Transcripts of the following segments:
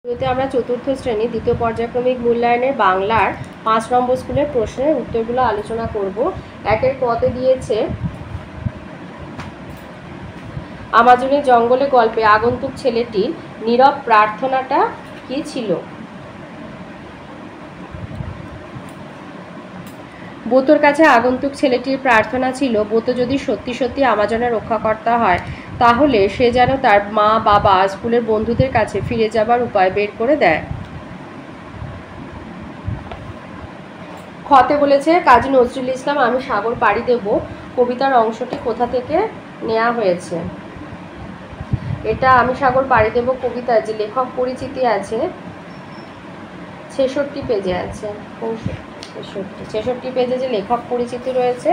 ভিডিওতে আমরা চতুর্থ শ্রেণী দ্বিতীয় পর্যায়ক্রমিক মূল্যায়নের বাংলার 5 নম্বর স্কুলের প্রশ্নের উত্তরগুলো আলোচনা করব। একের কতে দিয়েছে আমাজনের জঙ্গলে গল্পে আগন্তুক ছেলেটির নীরব প্রার্থনাটা কি ছিল? বোতোর কাছে আগন্তুক ছেলেটির প্রার্থনা ছিল, বোতো যদি সত্যি সত্যি আমাজনের রক্ষাকর্তা হয় তাহলে সে যেন তার মা, বাবা, স্কুলের বন্ধুদের কাছে ফিরে যাবার উপায় বের করে দেয়। খতে বলেছে কাজী নজরুল ইসলাম আমি সাগর পাড়ি দেব কবিতার অংশটি কোথা থেকে নেওয়া হয়েছে? এটা আমি সাগর পাড়ি দেব কবিতার যে লেখক পরিচিতি আছে 66 পেজে আছে। 66 পেজে যে লেখক পরিচিতি রয়েছে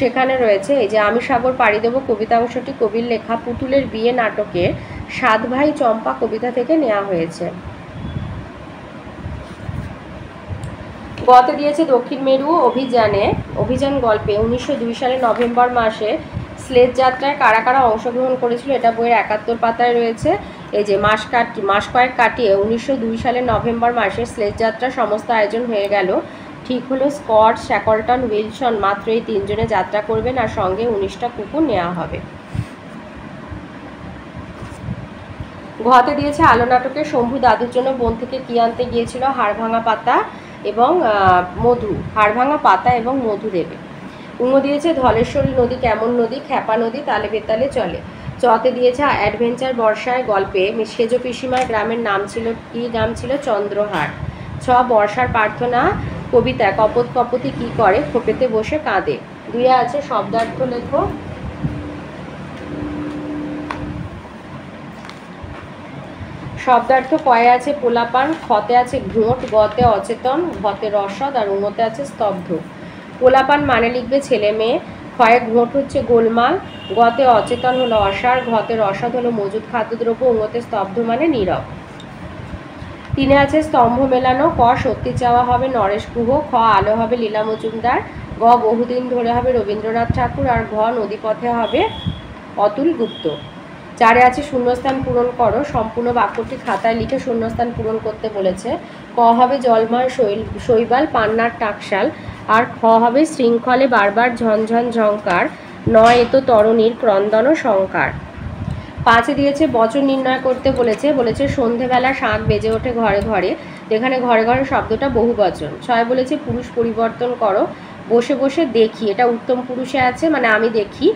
সেখানে রয়েছে এই যে আমি সাগর পাড়ি দেব কবিতা অংশটি কবির লেখা পুতুলের বিয়ে নাটকের 7 ভাই চম্পা কবিতা থেকে নেওয়া হয়েছে। গতে দিয়েছে দক্ষিণ মেরু অভিযান গল্পে 1902 সালের নভেম্বর মাসে স্লেজ যাত্রায় কারা কারা অংশগ্রহণ করেছিল? এটা বইয়ের 71 পাতায় রয়েছে। এই যে মাস কয়েক কাটিয়ে 1902 সালের নভেম্বর মাসে স্লেজ যাত্রার সমস্ত আয়োজন হয়ে গেল। ঠিক হলো স্কট, শ্যাকলটন, উইলসন মাত্র এই 3 জনে যাত্রা করবেন আর সঙ্গে 19টা কুকুর নেওয়া হবে। ঘতে দিয়েছে আলো নাটকে শম্ভু দাদুর জন্য বন থেকে কি আনতে গিয়েছিল? হাড়ভাঙা পাতা এবং মধু। হাড়ভাঙা পাতা এবং মধু দেবে। উঙো দিয়েছে ধলেশ্বরী নদী কেমন নদী? খ্যাপা নদী, তালে বেতালে চলে। চতে দিয়েছে অ্যাডভেঞ্চার বর্ষায় গল্পে সেজ পিসিমার গ্রামের নাম ছিল কি? নাম ছিল চন্দ্রহাট। ছ বর্ষার প্রার্থনা কবিতা কপত কপতি কি করে? খোপেতে বসে কাঁদে। দুইয়ে আছে শব্দার্থ লেখো। শব্দার্থ কয়ে আছে পোলাপান, খতে আছে ঘোট, গতে অচেতন, ঘতে রসদ আর উঙোতে আছে স্তব্ধ। পোলাপান মানে লিখবে ছেলে মেয়ে, ক্ষয়ে ঘোট হচ্ছে গোলমাল, গতে অচেতন হলো অসার, ঘতে রসদ হলো মজুদ খাদ্যদ্রব্য, উঙোতে স্তব্ধ মানে নীরব। 3 আছে স্তম্ভ মেলানো। ক সত্যি চাওয়া হবে নরেশ গুহ, খ আলো হবে লীলা মজুমদার, গ বহুদিন ধরে হবে রবীন্দ্রনাথ ঠাকুর আর ঘ নদীপথে হবে অতুল গুপ্ত। 4 আছে শূন্যস্থান পূরণ করো। সম্পূর্ণ বাক্যটি খাতায় লিখে শূন্যস্থান পূরণ করতে বলেছে। ক হবে জলময় শৈবাল পান্নার টাকশাল আর খ হবে শৃঙ্খলে বারবার ঝনঝন ঝঙ্কার, নয় এতো তরণীর ক্রন্দন শঙ্কার। 5 দিয়েছে বচন নির্ণয় করতে বলেছে সন্ধেবেলা শাঁখ বেজে ওঠে ঘরে ঘরে, এখানে ঘরে ঘরে শব্দটা বহু বচন। 6 বলেছে পুরুষ পরিবর্তন করো, বসে বসে দেখি, এটা উত্তম পুরুষে আছে মানে আমি দেখি,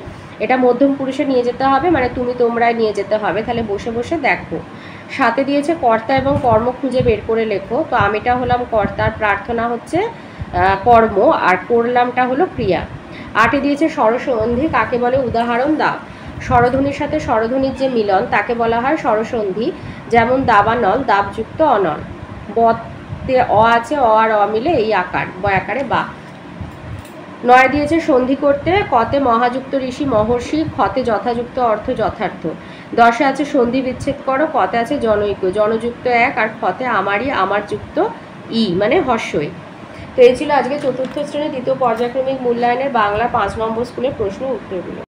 এটা মধ্যম পুরুষে নিয়ে যেতে হবে মানে তুমি তোমরায় নিয়ে যেতে হবে, তাহলে বসে বসে দেখো। 7 দিয়েছে কর্তা এবং কর্ম খুঁজে বের করে লেখো। তো আমিটা হলাম কর্তার, প্রার্থনা হচ্ছে কর্ম আর করলামটা হলো ক্রিয়া। 8 দিয়েছে স্বরসন্ধি কাকে বলে? উদাহরণ দাও। স্বরধ্বনির সাথে স্বরধ্বনির যে মিলন তাকে বলা হয় স্বরসন্ধি, যেমন দাবানল দাবযুক্ত অনল। বতে অ আছে, অ আর অ মিলে এই আকার বয়াকারে বা। 9 দিয়েছে সন্ধি করতে, কতে মহাযুক্ত ঋষি মহর্ষি, খতে যথাযুক্ত অর্থ যথার্থ। 10 আছে সন্ধি বিচ্ছেদ করো, কতে আছে জনৈক জনযুক্ত এক আর খতে আমারই আমার যুক্ত ই মানে হর্ষই। তো এই ছিল আজকে চতুর্থ শ্রেণী দ্বিতীয় পর্যায়ক্রমিক মূল্যায়নের বাংলা 5 নম্বর স্কুলের প্রশ্ন উত্তরগুলো।